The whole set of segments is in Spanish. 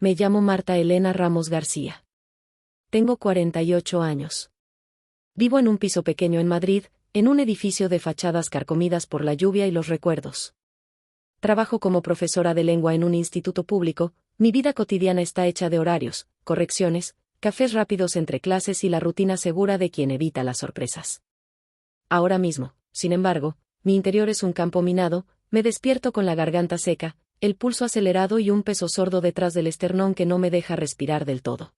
Me llamo Marta Elena Ramos García. Tengo 48 años. Vivo en un piso pequeño en Madrid, en un edificio de fachadas carcomidas por la lluvia y los recuerdos. Trabajo como profesora de lengua en un instituto público. Mi vida cotidiana está hecha de horarios, correcciones, cafés rápidos entre clases y la rutina segura de quien evita las sorpresas. Ahora mismo, sin embargo, mi interior es un campo minado. Me despierto con la garganta seca, el pulso acelerado y un peso sordo detrás del esternón que no me deja respirar del todo.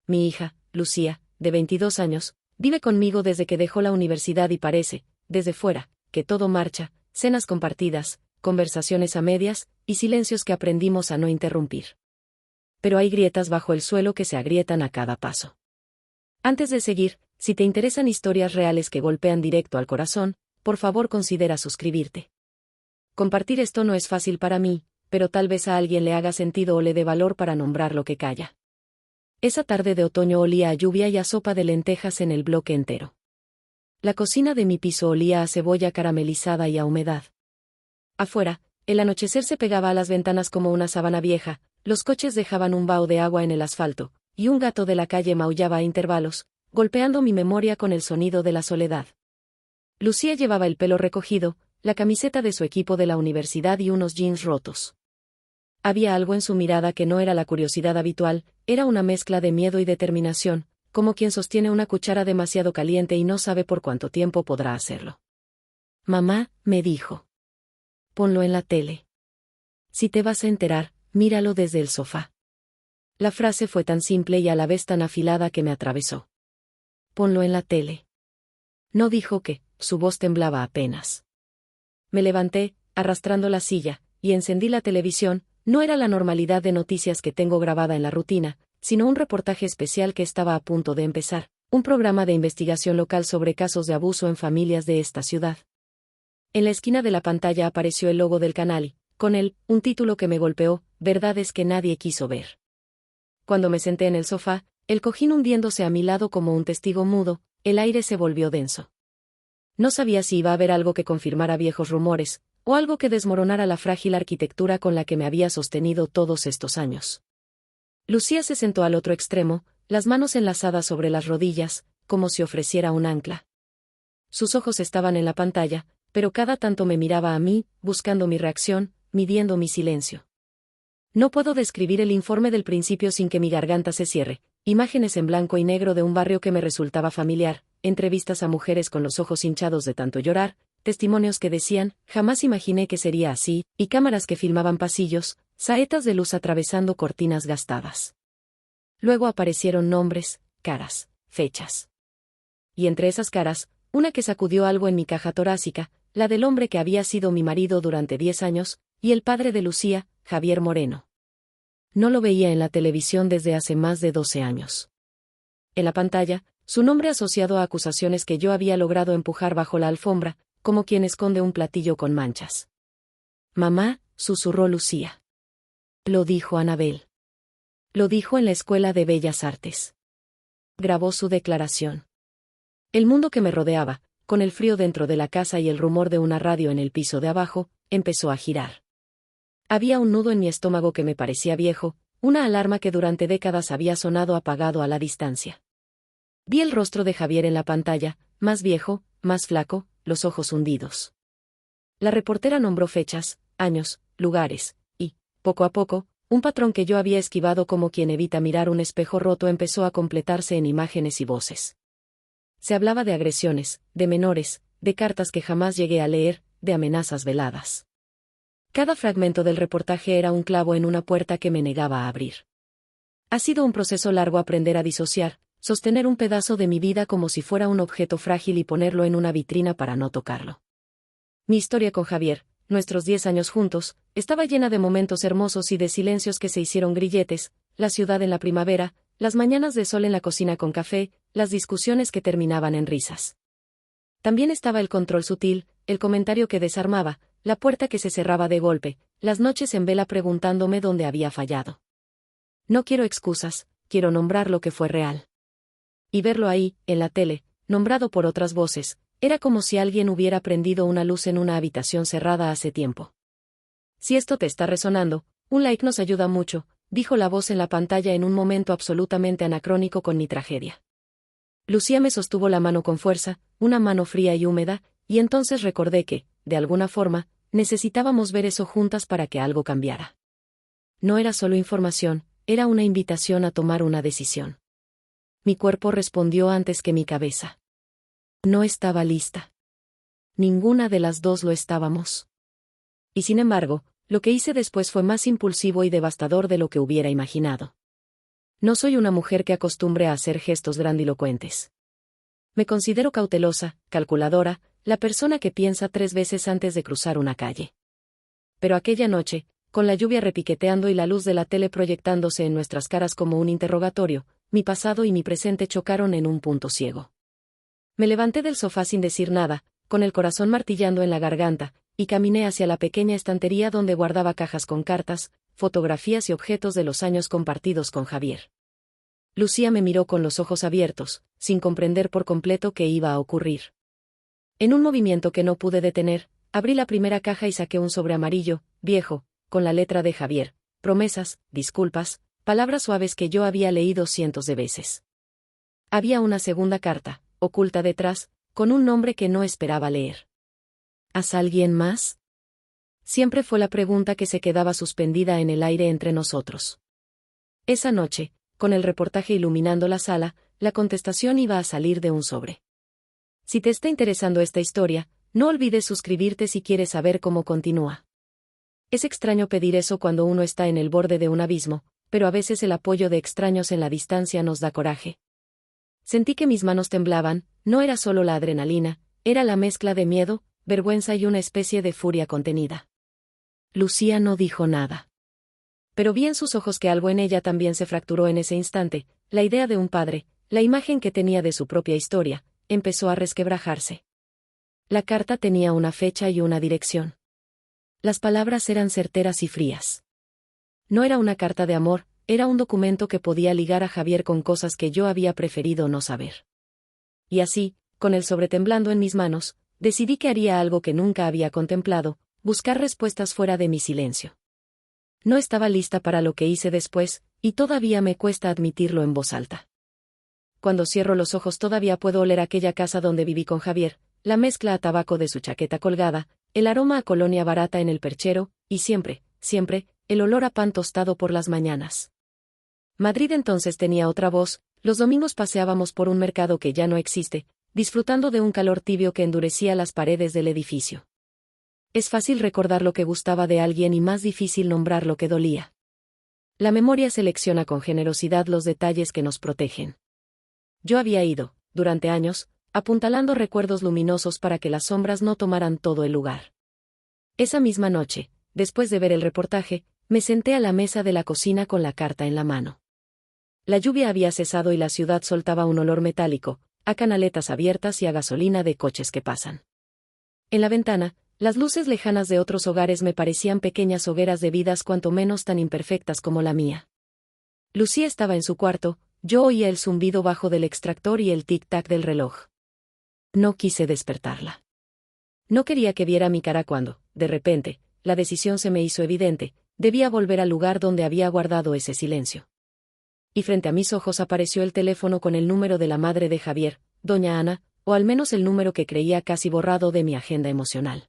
Mi hija, Lucía, de 22 años, vive conmigo desde que dejó la universidad y parece, desde fuera, que todo marcha, cenas compartidas, conversaciones a medias, y silencios que aprendimos a no interrumpir. Pero hay grietas bajo el suelo que se agrietan a cada paso. Antes de seguir, si te interesan historias reales que golpean directo al corazón, por favor considera suscribirte. Compartir esto no es fácil para mí, pero tal vez a alguien le haga sentido o le dé valor para nombrar lo que calla. Esa tarde de otoño olía a lluvia y a sopa de lentejas en el bloque entero. La cocina de mi piso olía a cebolla caramelizada y a humedad. Afuera, el anochecer se pegaba a las ventanas como una sábana vieja, los coches dejaban un vaho de agua en el asfalto, y un gato de la calle maullaba a intervalos, golpeando mi memoria con el sonido de la soledad. Lucía llevaba el pelo recogido, la camiseta de su equipo de la universidad y unos jeans rotos. Había algo en su mirada que no era la curiosidad habitual, era una mezcla de miedo y determinación, como quien sostiene una cuchara demasiado caliente y no sabe por cuánto tiempo podrá hacerlo. Mamá, me dijo. Ponlo en la tele. Si te vas a enterar, míralo desde el sofá. La frase fue tan simple y a la vez tan afilada que me atravesó. Ponlo en la tele. No dijo que, su voz temblaba apenas. Me levanté, arrastrando la silla, y encendí la televisión. No era la normalidad de noticias que tengo grabada en la rutina, sino un reportaje especial que estaba a punto de empezar, un programa de investigación local sobre casos de abuso en familias de esta ciudad. En la esquina de la pantalla apareció el logo del canal y, con él, un título que me golpeó: verdades que nadie quiso ver. Cuando me senté en el sofá, el cojín hundiéndose a mi lado como un testigo mudo, el aire se volvió denso. No sabía si iba a haber algo que confirmara viejos rumores, o algo que desmoronara la frágil arquitectura con la que me había sostenido todos estos años. Lucía se sentó al otro extremo, las manos enlazadas sobre las rodillas, como si ofreciera un ancla. Sus ojos estaban en la pantalla, pero cada tanto me miraba a mí, buscando mi reacción, midiendo mi silencio. No puedo describir el informe del principio sin que mi garganta se cierre. Imágenes en blanco y negro de un barrio que me resultaba familiar, entrevistas a mujeres con los ojos hinchados de tanto llorar, testimonios que decían, jamás imaginé que sería así, y cámaras que filmaban pasillos, saetas de luz atravesando cortinas gastadas. Luego aparecieron nombres, caras, fechas. Y entre esas caras, una que sacudió algo en mi caja torácica, la del hombre que había sido mi marido durante 10 años, y el padre de Lucía, Javier Moreno. No lo veía en la televisión desde hace más de 12 años. En la pantalla, su nombre asociado a acusaciones que yo había logrado empujar bajo la alfombra, como quien esconde un platillo con manchas. Mamá, susurró Lucía. Lo dijo Anabel. Lo dijo en la Escuela de Bellas Artes. Grabó su declaración. El mundo que me rodeaba, con el frío dentro de la casa y el rumor de una radio en el piso de abajo, empezó a girar. Había un nudo en mi estómago que me parecía viejo, una alarma que durante décadas había sonado apagado a la distancia. Vi el rostro de Javier en la pantalla, más viejo, más flaco, los ojos hundidos. La reportera nombró fechas, años, lugares, y, poco a poco, un patrón que yo había esquivado como quien evita mirar un espejo roto empezó a completarse en imágenes y voces. Se hablaba de agresiones, de menores, de cartas que jamás llegué a leer, de amenazas veladas. Cada fragmento del reportaje era un clavo en una puerta que me negaba a abrir. Ha sido un proceso largo aprender a disociar, sostener un pedazo de mi vida como si fuera un objeto frágil y ponerlo en una vitrina para no tocarlo. Mi historia con Javier, nuestros 10 años juntos, estaba llena de momentos hermosos y de silencios que se hicieron grilletes, la ciudad en la primavera, las mañanas de sol en la cocina con café, las discusiones que terminaban en risas. También estaba el control sutil, el comentario que desarmaba, la puerta que se cerraba de golpe, las noches en vela preguntándome dónde había fallado. No quiero excusas, quiero nombrar lo que fue real. Y verlo ahí, en la tele, nombrado por otras voces, era como si alguien hubiera prendido una luz en una habitación cerrada hace tiempo. Si esto te está resonando, un like nos ayuda mucho, dijo la voz en la pantalla en un momento absolutamente anacrónico con mi tragedia. Lucía me sostuvo la mano con fuerza, una mano fría y húmeda, y entonces recordé que, de alguna forma, necesitábamos ver eso juntas para que algo cambiara. No era solo información, era una invitación a tomar una decisión. Mi cuerpo respondió antes que mi cabeza. No estaba lista. Ninguna de las dos lo estábamos. Y sin embargo, lo que hice después fue más impulsivo y devastador de lo que hubiera imaginado. No soy una mujer que acostumbre a hacer gestos grandilocuentes. Me considero cautelosa, calculadora, la persona que piensa 3 veces antes de cruzar una calle. Pero aquella noche, con la lluvia repiqueteando y la luz de la tele proyectándose en nuestras caras como un interrogatorio, mi pasado y mi presente chocaron en un punto ciego. Me levanté del sofá sin decir nada, con el corazón martillando en la garganta, y caminé hacia la pequeña estantería donde guardaba cajas con cartas, fotografías y objetos de los años compartidos con Javier. Lucía me miró con los ojos abiertos, sin comprender por completo qué iba a ocurrir. En un movimiento que no pude detener, abrí la primera caja y saqué un sobre amarillo, viejo, con la letra de Javier, promesas, disculpas, palabras suaves que yo había leído cientos de veces. Había una segunda carta, oculta detrás, con un nombre que no esperaba leer. ¿Has alguien más? Siempre fue la pregunta que se quedaba suspendida en el aire entre nosotros. Esa noche, con el reportaje iluminando la sala, la contestación iba a salir de un sobre. Si te está interesando esta historia, no olvides suscribirte si quieres saber cómo continúa. Es extraño pedir eso cuando uno está en el borde de un abismo, pero a veces el apoyo de extraños en la distancia nos da coraje. Sentí que mis manos temblaban, no era solo la adrenalina, era la mezcla de miedo, vergüenza y una especie de furia contenida. Lucía no dijo nada. Pero vi en sus ojos que algo en ella también se fracturó en ese instante, la idea de un padre, la imagen que tenía de su propia historia, empezó a resquebrajarse. La carta tenía una fecha y una dirección. Las palabras eran certeras y frías. No era una carta de amor, era un documento que podía ligar a Javier con cosas que yo había preferido no saber. Y así, con el sobre temblando en mis manos, decidí que haría algo que nunca había contemplado, buscar respuestas fuera de mi silencio. No estaba lista para lo que hice después, y todavía me cuesta admitirlo en voz alta. Cuando cierro los ojos todavía puedo oler aquella casa donde viví con Javier, la mezcla a tabaco de su chaqueta colgada, el aroma a colonia barata en el perchero, y siempre, siempre, el olor a pan tostado por las mañanas. Madrid entonces tenía otra voz, los domingos paseábamos por un mercado que ya no existe, disfrutando de un calor tibio que endurecía las paredes del edificio. Es fácil recordar lo que gustaba de alguien y más difícil nombrar lo que dolía. La memoria selecciona con generosidad los detalles que nos protegen. Yo había ido, durante años, apuntalando recuerdos luminosos para que las sombras no tomaran todo el lugar. Esa misma noche, después de ver el reportaje, me senté a la mesa de la cocina con la carta en la mano. La lluvia había cesado y la ciudad soltaba un olor metálico, a canaletas abiertas y a gasolina de coches que pasan. En la ventana, las luces lejanas de otros hogares me parecían pequeñas hogueras de vidas cuanto menos tan imperfectas como la mía. Lucía estaba en su cuarto, yo oía el zumbido bajo del extractor y el tic-tac del reloj. No quise despertarla. No quería que viera mi cara cuando, de repente, la decisión se me hizo evidente, debía volver al lugar donde había guardado ese silencio. Y frente a mis ojos apareció el teléfono con el número de la madre de Javier, doña Ana, o al menos el número que creía casi borrado de mi agenda emocional.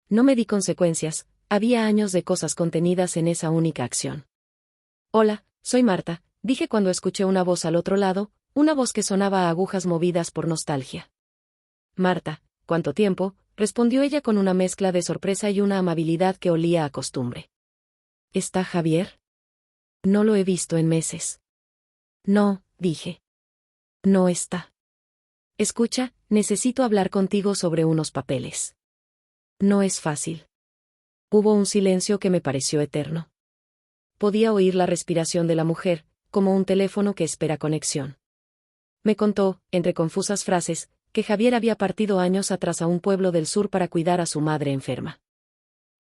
No me di consecuencias, había años de cosas contenidas en esa única acción. Hola, soy Marta, dije cuando escuché una voz al otro lado, una voz que sonaba a agujas movidas por nostalgia. Marta, ¿cuánto tiempo?, respondió ella con una mezcla de sorpresa y una amabilidad que olía a costumbre. ¿Está Javier? No lo he visto en meses. No, dije. No está. Escucha, necesito hablar contigo sobre unos papeles. No es fácil. Hubo un silencio que me pareció eterno. Podía oír la respiración de la mujer, como un teléfono que espera conexión. Me contó, entre confusas frases, que Javier había partido años atrás a un pueblo del sur para cuidar a su madre enferma.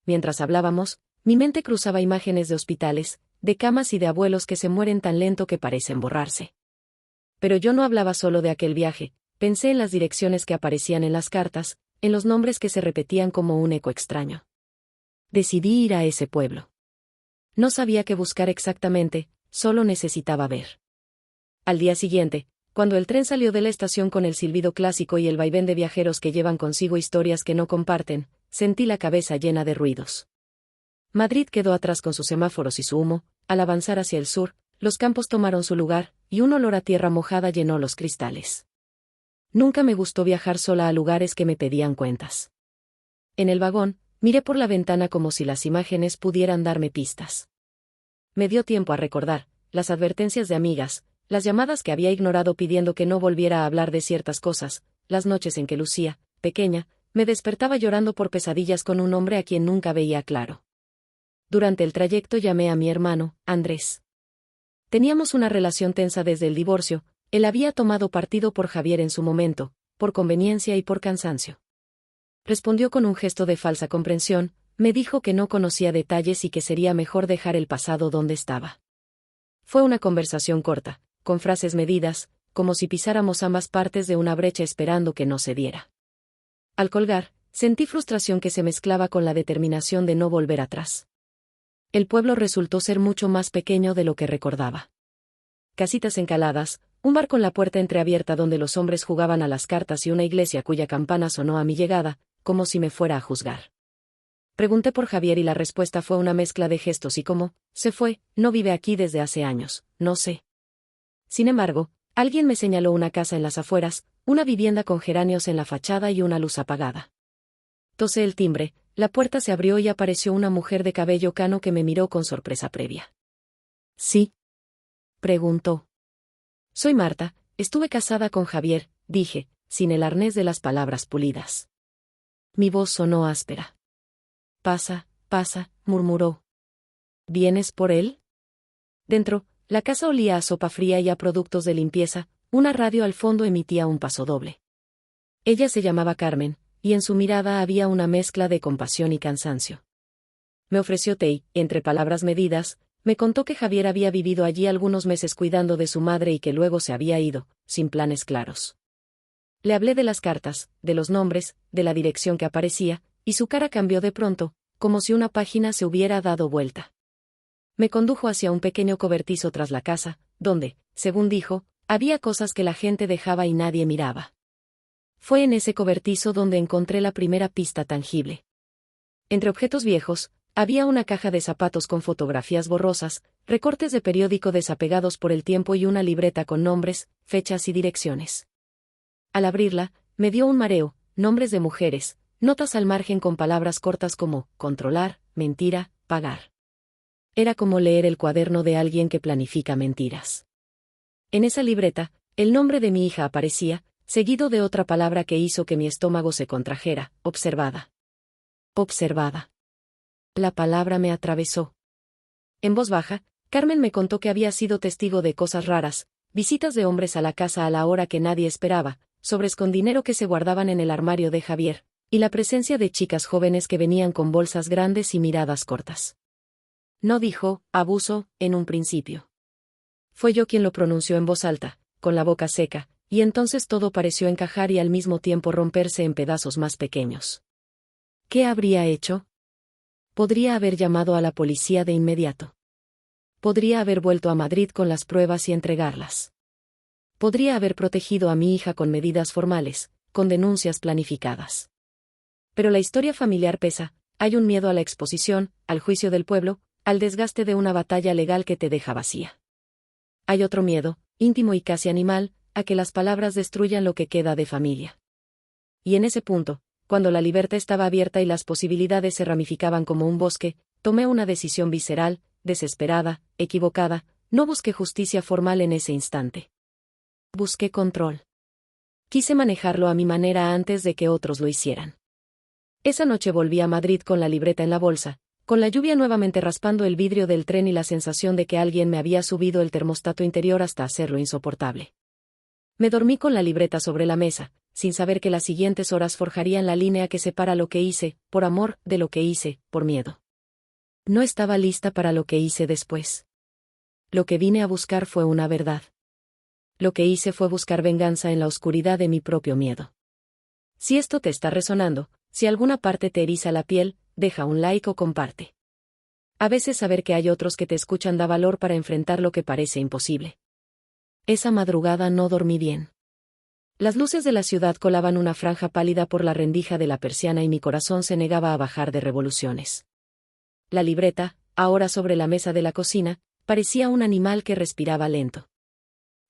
Mientras hablábamos, mi mente cruzaba imágenes de hospitales, de camas y de abuelos que se mueren tan lento que parecen borrarse. Pero yo no hablaba solo de aquel viaje, pensé en las direcciones que aparecían en las cartas, en los nombres que se repetían como un eco extraño. Decidí ir a ese pueblo. No sabía qué buscar exactamente, solo necesitaba ver. Al día siguiente, cuando el tren salió de la estación con el silbido clásico y el vaivén de viajeros que llevan consigo historias que no comparten, sentí la cabeza llena de ruidos. Madrid quedó atrás con sus semáforos y su humo. Al avanzar hacia el sur, los campos tomaron su lugar, y un olor a tierra mojada llenó los cristales. Nunca me gustó viajar sola a lugares que me pedían cuentas. En el vagón, miré por la ventana como si las imágenes pudieran darme pistas. Me dio tiempo a recordar las advertencias de amigas, las llamadas que había ignorado pidiendo que no volviera a hablar de ciertas cosas, las noches en que Lucía, pequeña, me despertaba llorando por pesadillas con un hombre a quien nunca veía claro. Durante el trayecto llamé a mi hermano, Andrés. Teníamos una relación tensa desde el divorcio. Él había tomado partido por Javier en su momento, por conveniencia y por cansancio. Respondió con un gesto de falsa comprensión, me dijo que no conocía detalles y que sería mejor dejar el pasado donde estaba. Fue una conversación corta, con frases medidas, como si pisáramos ambas partes de una brecha esperando que no se diera. Al colgar, sentí frustración que se mezclaba con la determinación de no volver atrás. El pueblo resultó ser mucho más pequeño de lo que recordaba. Casitas encaladas, un bar con la puerta entreabierta donde los hombres jugaban a las cartas y una iglesia cuya campana sonó a mi llegada, como si me fuera a juzgar. Pregunté por Javier y la respuesta fue una mezcla de gestos y como, se fue, no vive aquí desde hace años, no sé. Sin embargo, alguien me señaló una casa en las afueras, una vivienda con geranios en la fachada y una luz apagada. Tosé el timbre, la puerta se abrió y apareció una mujer de cabello cano que me miró con sorpresa previa. ¿Sí? Preguntó. Soy Marta, estuve casada con Javier, dije, sin el arnés de las palabras pulidas. Mi voz sonó áspera. Pasa, pasa, murmuró. ¿Vienes por él? Dentro, la casa olía a sopa fría y a productos de limpieza, una radio al fondo emitía un pasodoble. Ella se llamaba Carmen, y en su mirada había una mezcla de compasión y cansancio. Me ofreció té y, entre palabras medidas, me contó que Javier había vivido allí algunos meses cuidando de su madre y que luego se había ido, sin planes claros. Le hablé de las cartas, de los nombres, de la dirección que aparecía, y su cara cambió de pronto, como si una página se hubiera dado vuelta. Me condujo hacia un pequeño cobertizo tras la casa, donde, según dijo, había cosas que la gente dejaba y nadie miraba. Fue en ese cobertizo donde encontré la primera pista tangible. Entre objetos viejos, había una caja de zapatos con fotografías borrosas, recortes de periódico desapegados por el tiempo y una libreta con nombres, fechas y direcciones. Al abrirla, me dio un mareo, nombres de mujeres, notas al margen con palabras cortas como controlar, mentira, pagar. Era como leer el cuaderno de alguien que planifica mentiras. En esa libreta, el nombre de mi hija aparecía, seguido de otra palabra que hizo que mi estómago se contrajera, observada. Observada. La palabra me atravesó. En voz baja, Carmen me contó que había sido testigo de cosas raras, visitas de hombres a la casa a la hora que nadie esperaba, sobres con dinero que se guardaban en el armario de Javier, y la presencia de chicas jóvenes que venían con bolsas grandes y miradas cortas. No dijo, abuso, en un principio. Fue yo quien lo pronunció en voz alta, con la boca seca, y entonces todo pareció encajar y al mismo tiempo romperse en pedazos más pequeños. ¿Qué habría hecho? Podría haber llamado a la policía de inmediato. Podría haber vuelto a Madrid con las pruebas y entregarlas. Podría haber protegido a mi hija con medidas formales, con denuncias planificadas. Pero la historia familiar pesa, hay un miedo a la exposición, al juicio del pueblo, al desgaste de una batalla legal que te deja vacía. Hay otro miedo, íntimo y casi animal, a que las palabras destruyan lo que queda de familia. Y en ese punto, cuando la libertad estaba abierta y las posibilidades se ramificaban como un bosque, tomé una decisión visceral, desesperada, equivocada, no busqué justicia formal en ese instante. Busqué control. Quise manejarlo a mi manera antes de que otros lo hicieran. Esa noche volví a Madrid con la libreta en la bolsa, con la lluvia nuevamente raspando el vidrio del tren y la sensación de que alguien me había subido el termostato interior hasta hacerlo insoportable. Me dormí con la libreta sobre la mesa, sin saber que las siguientes horas forjarían la línea que separa lo que hice, por amor, de lo que hice, por miedo. No estaba lista para lo que hice después. Lo que vine a buscar fue una verdad. Lo que hice fue buscar venganza en la oscuridad de mi propio miedo. Si esto te está resonando, si alguna parte te eriza la piel, deja un like o comparte. A veces saber que hay otros que te escuchan da valor para enfrentar lo que parece imposible. Esa madrugada no dormí bien. Las luces de la ciudad colaban una franja pálida por la rendija de la persiana y mi corazón se negaba a bajar de revoluciones. La libreta, ahora sobre la mesa de la cocina, parecía un animal que respiraba lento.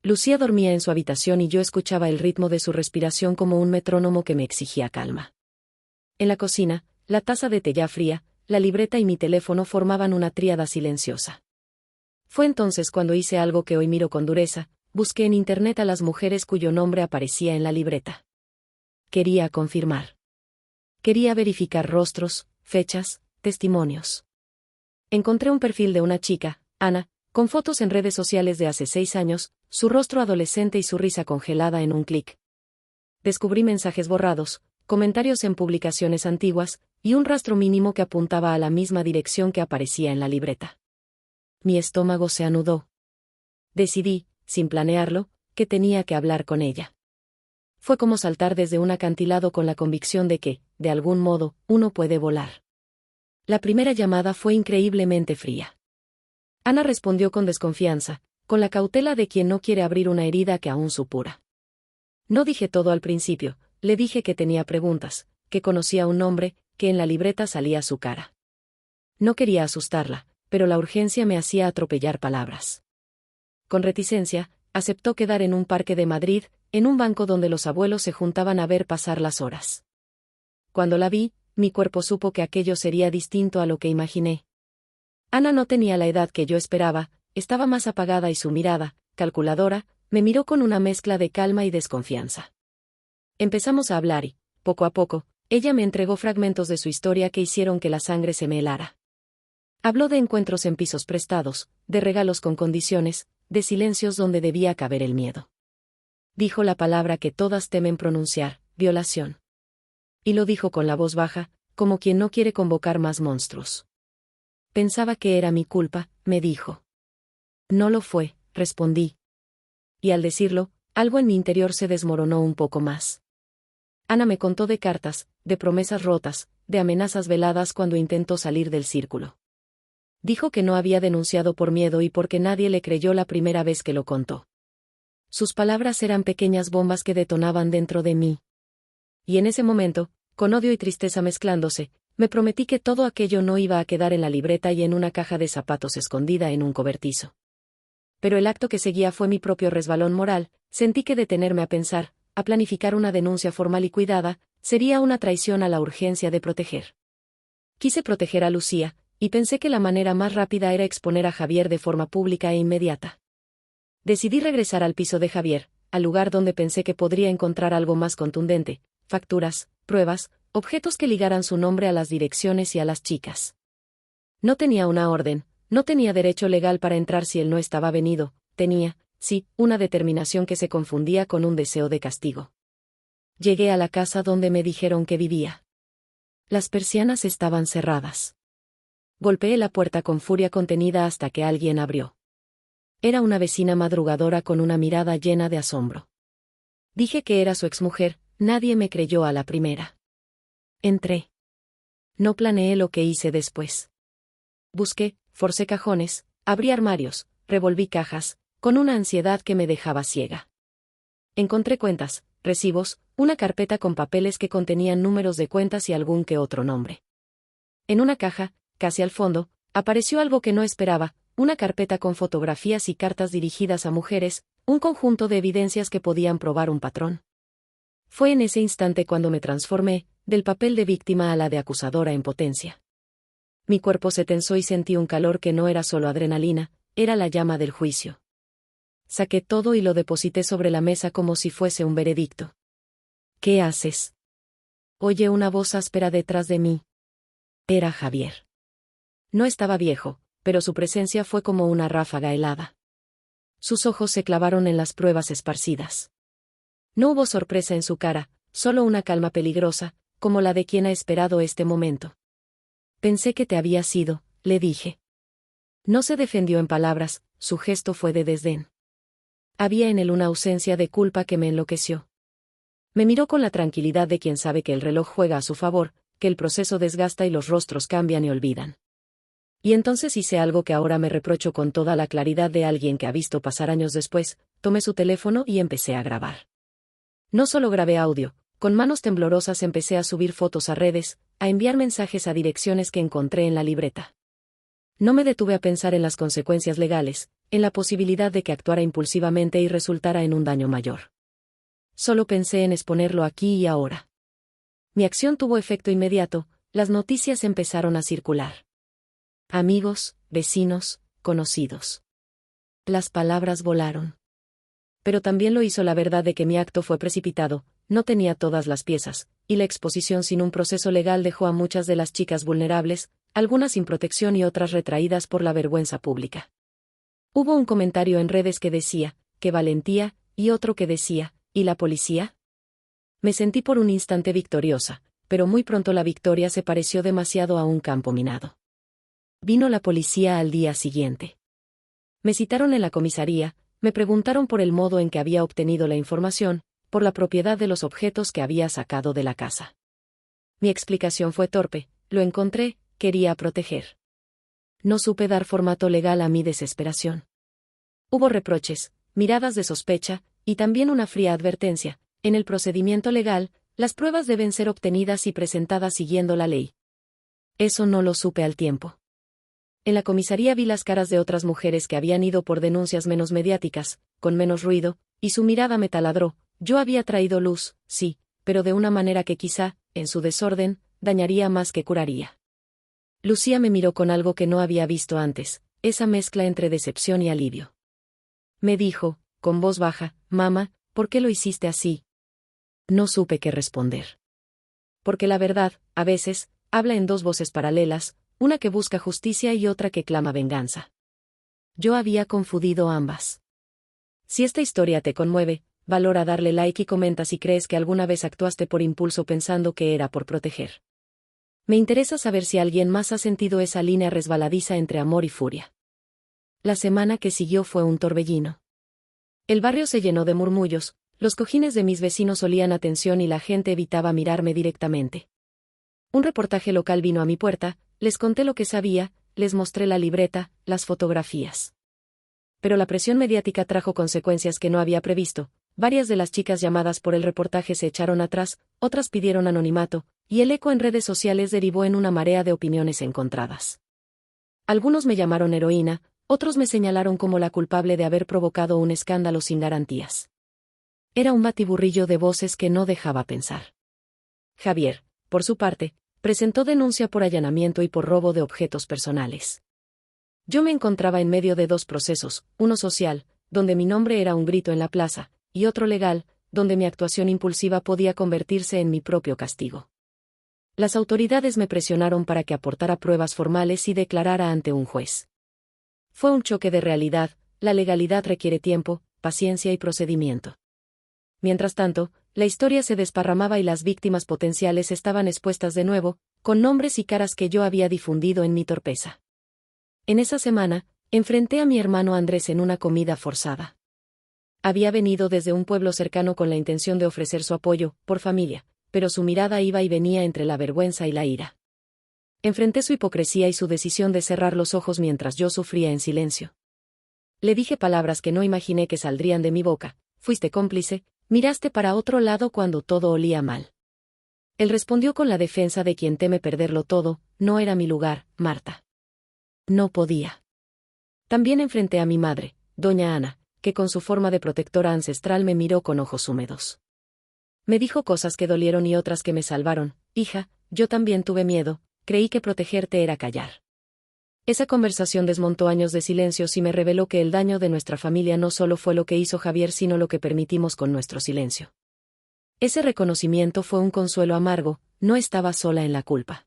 Lucía dormía en su habitación y yo escuchaba el ritmo de su respiración como un metrónomo que me exigía calma. En la cocina, la taza de té ya fría, la libreta y mi teléfono formaban una tríada silenciosa. Fue entonces cuando hice algo que hoy miro con dureza: busqué en internet a las mujeres cuyo nombre aparecía en la libreta. Quería confirmar. Quería verificar rostros, fechas, testimonios. Encontré un perfil de una chica, Ana, con fotos en redes sociales de hace 6 años, su rostro adolescente y su risa congelada en un clic. Descubrí mensajes borrados, comentarios en publicaciones antiguas, y un rastro mínimo que apuntaba a la misma dirección que aparecía en la libreta. Mi estómago se anudó. Decidí, sin planearlo, que tenía que hablar con ella. Fue como saltar desde un acantilado con la convicción de que, de algún modo, uno puede volar. La primera llamada fue increíblemente fría. Ana respondió con desconfianza, con la cautela de quien no quiere abrir una herida que aún supura. No dije todo al principio, le dije que tenía preguntas, que conocía un nombre, que en la libreta salía su cara. No quería asustarla, pero la urgencia me hacía atropellar palabras. Con reticencia, aceptó quedar en un parque de Madrid, en un banco donde los abuelos se juntaban a ver pasar las horas. Cuando la vi, mi cuerpo supo que aquello sería distinto a lo que imaginé. Ana no tenía la edad que yo esperaba, estaba más apagada y su mirada, calculadora, me miró con una mezcla de calma y desconfianza. Empezamos a hablar y, poco a poco, ella me entregó fragmentos de su historia que hicieron que la sangre se me helara. Habló de encuentros en pisos prestados, de regalos con condiciones, de silencios donde debía caber el miedo. Dijo la palabra que todas temen pronunciar: violación. Y lo dijo con la voz baja, como quien no quiere convocar más monstruos. Pensaba que era mi culpa, me dijo. No lo fue, respondí. Y al decirlo, algo en mi interior se desmoronó un poco más. Ana me contó de cartas, de promesas rotas, de amenazas veladas cuando intentó salir del círculo. Dijo que no había denunciado por miedo y porque nadie le creyó la primera vez que lo contó. Sus palabras eran pequeñas bombas que detonaban dentro de mí. Y en ese momento, con odio y tristeza mezclándose, me prometí que todo aquello no iba a quedar en la libreta y en una caja de zapatos escondida en un cobertizo. Pero el acto que seguía fue mi propio resbalón moral. Sentí que detenerme a pensar, a planificar una denuncia formal y cuidada, sería una traición a la urgencia de proteger. Quise proteger a Lucía, y pensé que la manera más rápida era exponer a Javier de forma pública e inmediata. Decidí regresar al piso de Javier, al lugar donde pensé que podría encontrar algo más contundente: facturas, pruebas, objetos que ligaran su nombre a las direcciones y a las chicas. No tenía una orden, no tenía derecho legal para entrar si él no estaba venido, tenía, sí, una determinación que se confundía con un deseo de castigo. Llegué a la casa donde me dijeron que vivía. Las persianas estaban cerradas. Golpeé la puerta con furia contenida hasta que alguien abrió. Era una vecina madrugadora con una mirada llena de asombro. Dije que era su exmujer, nadie me creyó a la primera. Entré. No planeé lo que hice después. Busqué, forcé cajones, abrí armarios, revolví cajas, con una ansiedad que me dejaba ciega. Encontré cuentas, recibos, una carpeta con papeles que contenían números de cuentas y algún que otro nombre. En una caja, casi al fondo, apareció algo que no esperaba: una carpeta con fotografías y cartas dirigidas a mujeres, un conjunto de evidencias que podían probar un patrón. Fue en ese instante cuando me transformé, del papel de víctima a la de acusadora en potencia. Mi cuerpo se tensó y sentí un calor que no era solo adrenalina, era la llama del juicio. Saqué todo y lo deposité sobre la mesa como si fuese un veredicto. ¿Qué haces? Oye una voz áspera detrás de mí. Era Javier. No estaba viejo, pero su presencia fue como una ráfaga helada. Sus ojos se clavaron en las pruebas esparcidas. No hubo sorpresa en su cara, solo una calma peligrosa, como la de quien ha esperado este momento. Pensé que te habías ido, le dije. No se defendió en palabras, su gesto fue de desdén. Había en él una ausencia de culpa que me enloqueció. Me miró con la tranquilidad de quien sabe que el reloj juega a su favor, que el proceso desgasta y los rostros cambian y olvidan. Y entonces hice algo que ahora me reprocho con toda la claridad de alguien que ha visto pasar años después, tomé su teléfono y empecé a grabar. No solo grabé audio, con manos temblorosas empecé a subir fotos a redes, a enviar mensajes a direcciones que encontré en la libreta. No me detuve a pensar en las consecuencias legales, en la posibilidad de que actuara impulsivamente y resultara en un daño mayor. Solo pensé en exponerlo aquí y ahora. Mi acción tuvo efecto inmediato, las noticias empezaron a circular. Amigos, vecinos, conocidos. Las palabras volaron. Pero también lo hizo la verdad de que mi acto fue precipitado, no tenía todas las piezas, y la exposición sin un proceso legal dejó a muchas de las chicas vulnerables, algunas sin protección y otras retraídas por la vergüenza pública. Hubo un comentario en redes que decía, ¡qué valentía!, y otro que decía, ¿y la policía? Me sentí por un instante victoriosa, pero muy pronto la victoria se pareció demasiado a un campo minado. Vino la policía al día siguiente. Me citaron en la comisaría, me preguntaron por el modo en que había obtenido la información, por la propiedad de los objetos que había sacado de la casa. Mi explicación fue torpe, lo encontré, quería proteger. No supe dar formato legal a mi desesperación. Hubo reproches, miradas de sospecha, y también una fría advertencia: en el procedimiento legal, las pruebas deben ser obtenidas y presentadas siguiendo la ley. Eso no lo supe al tiempo. En la comisaría vi las caras de otras mujeres que habían ido por denuncias menos mediáticas, con menos ruido, y su mirada me taladró. Yo había traído luz, sí, pero de una manera que quizá, en su desorden, dañaría más que curaría. Lucía me miró con algo que no había visto antes, esa mezcla entre decepción y alivio. Me dijo, con voz baja: «Mamá, ¿por qué lo hiciste así?». No supe qué responder. Porque la verdad, a veces, habla en dos voces paralelas, una que busca justicia y otra que clama venganza. Yo había confundido ambas. Si esta historia te conmueve, valora darle like y comenta si crees que alguna vez actuaste por impulso pensando que era por proteger. Me interesa saber si alguien más ha sentido esa línea resbaladiza entre amor y furia. La semana que siguió fue un torbellino. El barrio se llenó de murmullos, los cojines de mis vecinos olían atención y la gente evitaba mirarme directamente. Un reportaje local vino a mi puerta, les conté lo que sabía, les mostré la libreta, las fotografías. Pero la presión mediática trajo consecuencias que no había previsto. Varias de las chicas llamadas por el reportaje se echaron atrás, otras pidieron anonimato, y el eco en redes sociales derivó en una marea de opiniones encontradas. Algunos me llamaron heroína, otros me señalaron como la culpable de haber provocado un escándalo sin garantías. Era un batiburrillo de voces que no dejaba pensar. Javier, por su parte, presentó denuncia por allanamiento y por robo de objetos personales. Yo me encontraba en medio de dos procesos, uno social, donde mi nombre era un grito en la plaza, y otro legal, donde mi actuación impulsiva podía convertirse en mi propio castigo. Las autoridades me presionaron para que aportara pruebas formales y declarara ante un juez. Fue un choque de realidad, la legalidad requiere tiempo, paciencia y procedimiento. Mientras tanto, la historia se desparramaba y las víctimas potenciales estaban expuestas de nuevo, con nombres y caras que yo había difundido en mi torpeza. En esa semana, enfrenté a mi hermano Andrés en una comida forzada. Había venido desde un pueblo cercano con la intención de ofrecer su apoyo, por familia, pero su mirada iba y venía entre la vergüenza y la ira. Enfrenté su hipocresía y su decisión de cerrar los ojos mientras yo sufría en silencio. Le dije palabras que no imaginé que saldrían de mi boca: fuiste cómplice, miraste para otro lado cuando todo olía mal. Él respondió con la defensa de quien teme perderlo todo: no era mi lugar, Marta. No podía. También enfrenté a mi madre, doña Ana, que con su forma de protectora ancestral me miró con ojos húmedos. Me dijo cosas que dolieron y otras que me salvaron: hija, yo también tuve miedo, creí que protegerte era callar. Esa conversación desmontó años de silencios y me reveló que el daño de nuestra familia no solo fue lo que hizo Javier, sino lo que permitimos con nuestro silencio. Ese reconocimiento fue un consuelo amargo, no estaba sola en la culpa.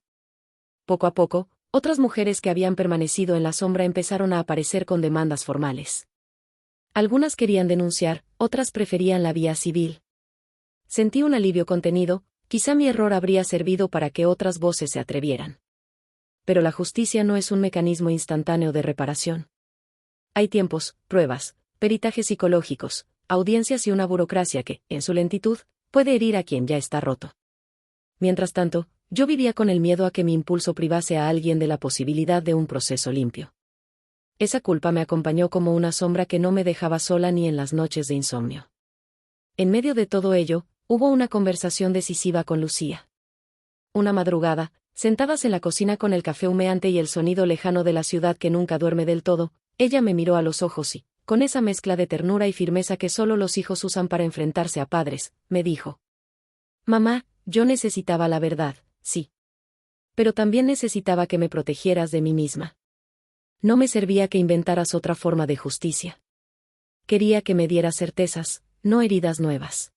Poco a poco, otras mujeres que habían permanecido en la sombra empezaron a aparecer con demandas formales. Algunas querían denunciar, otras preferían la vía civil. Sentí un alivio contenido, quizá mi error habría servido para que otras voces se atrevieran. Pero la justicia no es un mecanismo instantáneo de reparación. Hay tiempos, pruebas, peritajes psicológicos, audiencias y una burocracia que, en su lentitud, puede herir a quien ya está roto. Mientras tanto, yo vivía con el miedo a que mi impulso privase a alguien de la posibilidad de un proceso limpio. Esa culpa me acompañó como una sombra que no me dejaba sola ni en las noches de insomnio. En medio de todo ello, hubo una conversación decisiva con Lucía. Una madrugada, sentadas en la cocina con el café humeante y el sonido lejano de la ciudad que nunca duerme del todo, ella me miró a los ojos y, con esa mezcla de ternura y firmeza que solo los hijos usan para enfrentarse a padres, me dijo: «Mamá, yo necesitaba la verdad, sí. Pero también necesitaba que me protegieras de mí misma. No me servía que inventaras otra forma de justicia. Quería que me dieras certezas, no heridas nuevas».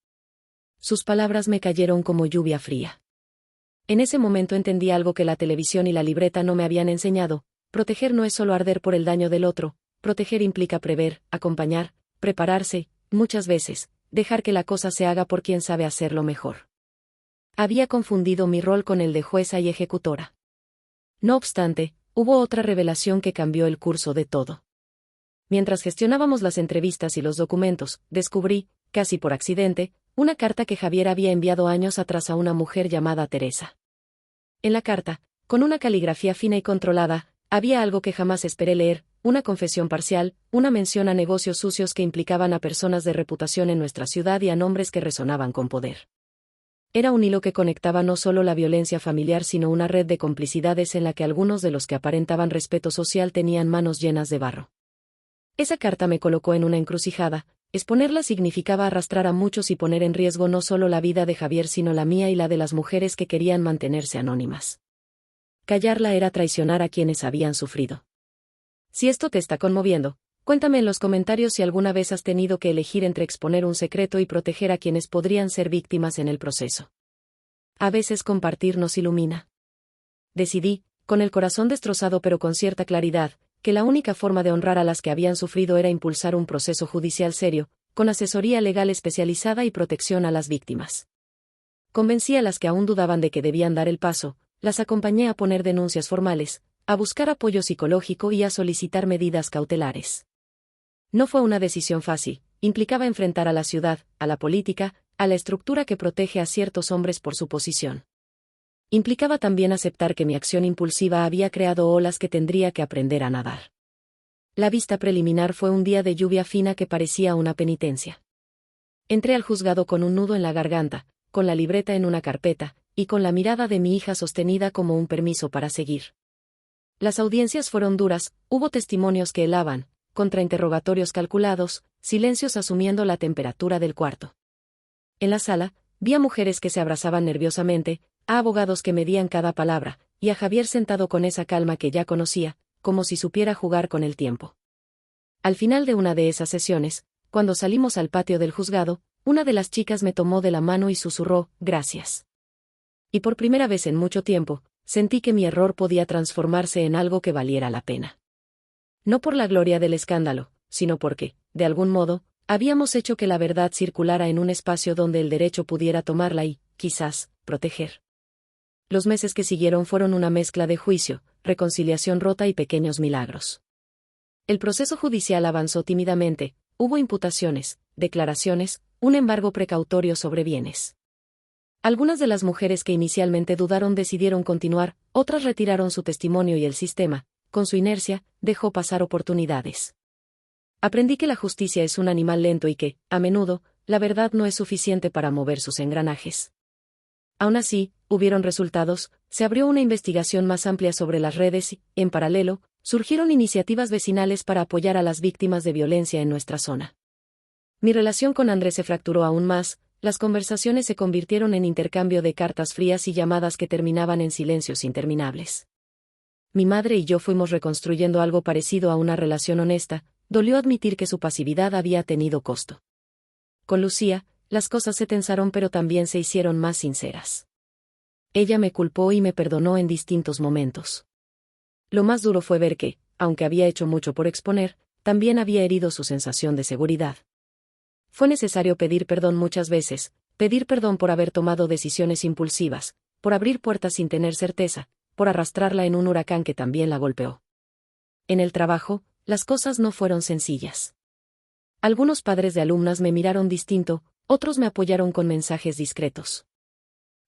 Sus palabras me cayeron como lluvia fría. En ese momento entendí algo que la televisión y la libreta no me habían enseñado: proteger no es solo arder por el daño del otro, proteger implica prever, acompañar, prepararse, muchas veces, dejar que la cosa se haga por quien sabe hacerlo mejor. Había confundido mi rol con el de jueza y ejecutora. No obstante, hubo otra revelación que cambió el curso de todo. Mientras gestionábamos las entrevistas y los documentos, descubrí, casi por accidente, una carta que Javier había enviado años atrás a una mujer llamada Teresa. En la carta, con una caligrafía fina y controlada, había algo que jamás esperé leer: una confesión parcial, una mención a negocios sucios que implicaban a personas de reputación en nuestra ciudad y a nombres que resonaban con poder. Era un hilo que conectaba no solo la violencia familiar sino una red de complicidades en la que algunos de los que aparentaban respeto social tenían manos llenas de barro. Esa carta me colocó en una encrucijada. Exponerla significaba arrastrar a muchos y poner en riesgo no solo la vida de Javier sino la mía y la de las mujeres que querían mantenerse anónimas. Callarla era traicionar a quienes habían sufrido. Si esto te está conmoviendo, cuéntame en los comentarios si alguna vez has tenido que elegir entre exponer un secreto y proteger a quienes podrían ser víctimas en el proceso. A veces compartir nos ilumina. Decidí, con el corazón destrozado pero con cierta claridad, que la única forma de honrar a las que habían sufrido era impulsar un proceso judicial serio, con asesoría legal especializada y protección a las víctimas. Convencí a las que aún dudaban de que debían dar el paso, las acompañé a poner denuncias formales, a buscar apoyo psicológico y a solicitar medidas cautelares. No fue una decisión fácil: implicaba enfrentar a la ciudad, a la política, a la estructura que protege a ciertos hombres por su posición. Implicaba también aceptar que mi acción impulsiva había creado olas que tendría que aprender a nadar. La vista preliminar fue un día de lluvia fina que parecía una penitencia. Entré al juzgado con un nudo en la garganta, con la libreta en una carpeta, y con la mirada de mi hija sostenida como un permiso para seguir. Las audiencias fueron duras, hubo testimonios que helaban, contrainterrogatorios calculados, silencios asumiendo la temperatura del cuarto. En la sala, vi a mujeres que se abrazaban nerviosamente, a abogados que medían cada palabra, y a Javier sentado con esa calma que ya conocía, como si supiera jugar con el tiempo. Al final de una de esas sesiones, cuando salimos al patio del juzgado, una de las chicas me tomó de la mano y susurró: «Gracias». Y por primera vez en mucho tiempo, sentí que mi error podía transformarse en algo que valiera la pena. No por la gloria del escándalo, sino porque, de algún modo, habíamos hecho que la verdad circulara en un espacio donde el derecho pudiera tomarla y, quizás, proteger. Los meses que siguieron fueron una mezcla de juicio, reconciliación rota y pequeños milagros. El proceso judicial avanzó tímidamente, hubo imputaciones, declaraciones, un embargo precautorio sobre bienes. Algunas de las mujeres que inicialmente dudaron decidieron continuar, otras retiraron su testimonio y el sistema, con su inercia, dejó pasar oportunidades. Aprendí que la justicia es un animal lento y que, a menudo, la verdad no es suficiente para mover sus engranajes. Aún así, hubieron resultados, se abrió una investigación más amplia sobre las redes y, en paralelo, surgieron iniciativas vecinales para apoyar a las víctimas de violencia en nuestra zona. Mi relación con Andrés se fracturó aún más. Las conversaciones se convirtieron en intercambio de cartas frías y llamadas que terminaban en silencios interminables. Mi madre y yo fuimos reconstruyendo algo parecido a una relación honesta. Dolió admitir que su pasividad había tenido costo. Con Lucía, las cosas se tensaron pero también se hicieron más sinceras. Ella me culpó y me perdonó en distintos momentos. Lo más duro fue ver que, aunque había hecho mucho por exponer, también había herido su sensación de seguridad. Fue necesario pedir perdón muchas veces, pedir perdón por haber tomado decisiones impulsivas, por abrir puertas sin tener certeza, por arrastrarla en un huracán que también la golpeó. En el trabajo, las cosas no fueron sencillas. Algunos padres de alumnas me miraron distinto, otros me apoyaron con mensajes discretos.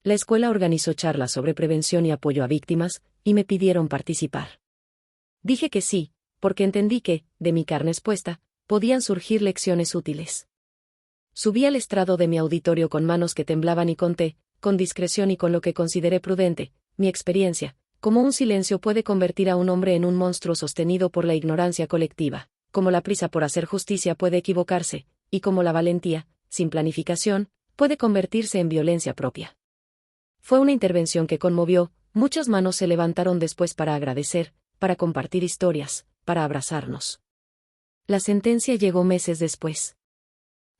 La escuela organizó charlas sobre prevención y apoyo a víctimas, y me pidieron participar. Dije que sí, porque entendí que, de mi carne expuesta, podían surgir lecciones útiles. Subí al estrado de mi auditorio con manos que temblaban y conté, con discreción y con lo que consideré prudente, mi experiencia, cómo un silencio puede convertir a un hombre en un monstruo sostenido por la ignorancia colectiva, cómo la prisa por hacer justicia puede equivocarse, y cómo la valentía, sin planificación, puede convertirse en violencia propia. Fue una intervención que conmovió, muchas manos se levantaron después para agradecer, para compartir historias, para abrazarnos. La sentencia llegó meses después.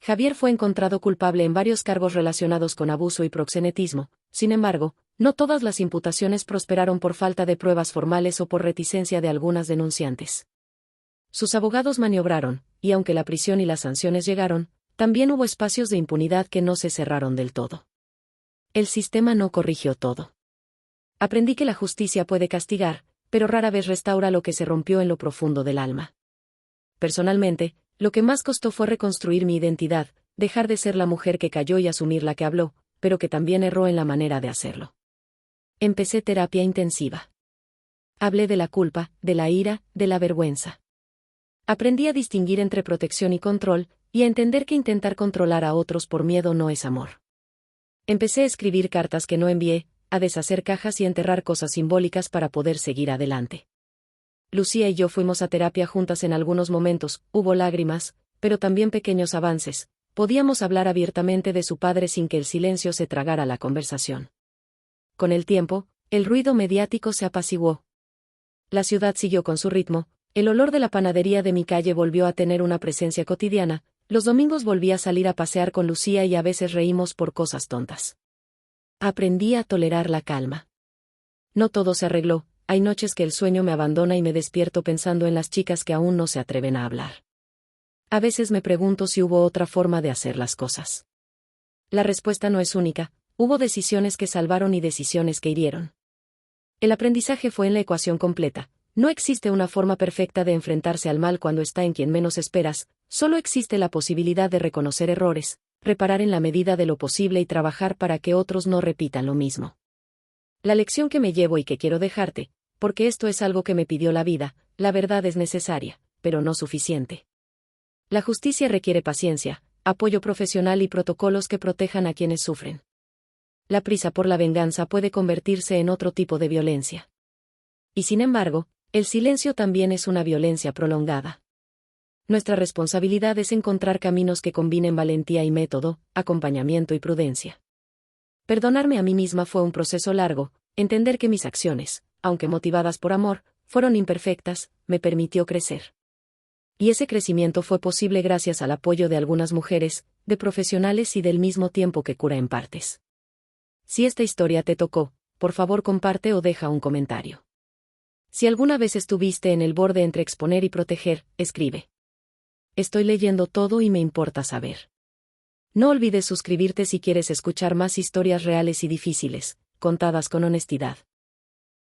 Javier fue encontrado culpable en varios cargos relacionados con abuso y proxenetismo, sin embargo, no todas las imputaciones prosperaron por falta de pruebas formales o por reticencia de algunas denunciantes. Sus abogados maniobraron, y aunque la prisión y las sanciones llegaron, también hubo espacios de impunidad que no se cerraron del todo. El sistema no corrigió todo. Aprendí que la justicia puede castigar, pero rara vez restaura lo que se rompió en lo profundo del alma. Personalmente, lo que más costó fue reconstruir mi identidad, dejar de ser la mujer que cayó y asumir la que habló, pero que también erró en la manera de hacerlo. Empecé terapia intensiva. Hablé de la culpa, de la ira, de la vergüenza. Aprendí a distinguir entre protección y control, y a entender que intentar controlar a otros por miedo no es amor. Empecé a escribir cartas que no envié, a deshacer cajas y enterrar cosas simbólicas para poder seguir adelante. Lucía y yo fuimos a terapia juntas en algunos momentos, hubo lágrimas, pero también pequeños avances. Podíamos hablar abiertamente de su padre sin que el silencio se tragara la conversación. Con el tiempo, el ruido mediático se apaciguó. La ciudad siguió con su ritmo, el olor de la panadería de mi calle volvió a tener una presencia cotidiana, los domingos volví a salir a pasear con Lucía y a veces reímos por cosas tontas. Aprendí a tolerar la calma. No todo se arregló, hay noches que el sueño me abandona y me despierto pensando en las chicas que aún no se atreven a hablar. A veces me pregunto si hubo otra forma de hacer las cosas. La respuesta no es única, hubo decisiones que salvaron y decisiones que hirieron. El aprendizaje fue en la ecuación completa. No existe una forma perfecta de enfrentarse al mal cuando está en quien menos esperas, solo existe la posibilidad de reconocer errores, reparar en la medida de lo posible y trabajar para que otros no repitan lo mismo. La lección que me llevo y que quiero dejarte, porque esto es algo que me pidió la vida, la verdad es necesaria, pero no suficiente. La justicia requiere paciencia, apoyo profesional y protocolos que protejan a quienes sufren. La prisa por la venganza puede convertirse en otro tipo de violencia. Y sin embargo, el silencio también es una violencia prolongada. Nuestra responsabilidad es encontrar caminos que combinen valentía y método, acompañamiento y prudencia. Perdonarme a mí misma fue un proceso largo, entender que mis acciones, aunque motivadas por amor, fueron imperfectas, me permitió crecer. Y ese crecimiento fue posible gracias al apoyo de algunas mujeres, de profesionales y del mismo tiempo que cura en partes. Si esta historia te tocó, por favor comparte o deja un comentario. Si alguna vez estuviste en el borde entre exponer y proteger, escribe. Estoy leyendo todo y me importa saber. No olvides suscribirte si quieres escuchar más historias reales y difíciles, contadas con honestidad.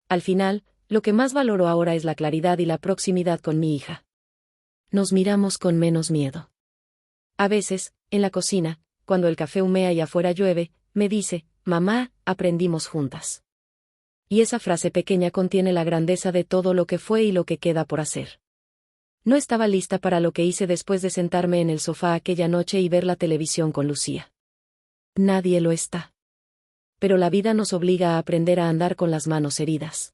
Al final, lo que más valoro ahora es la claridad y la proximidad con mi hija. Nos miramos con menos miedo. A veces, en la cocina, cuando el café humea y afuera llueve, me dice, mamá, aprendimos juntas. Y esa frase pequeña contiene la grandeza de todo lo que fue y lo que queda por hacer. No estaba lista para lo que hice después de sentarme en el sofá aquella noche y ver la televisión con Lucía. Nadie lo está. Pero la vida nos obliga a aprender a andar con las manos heridas.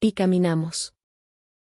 Y caminamos.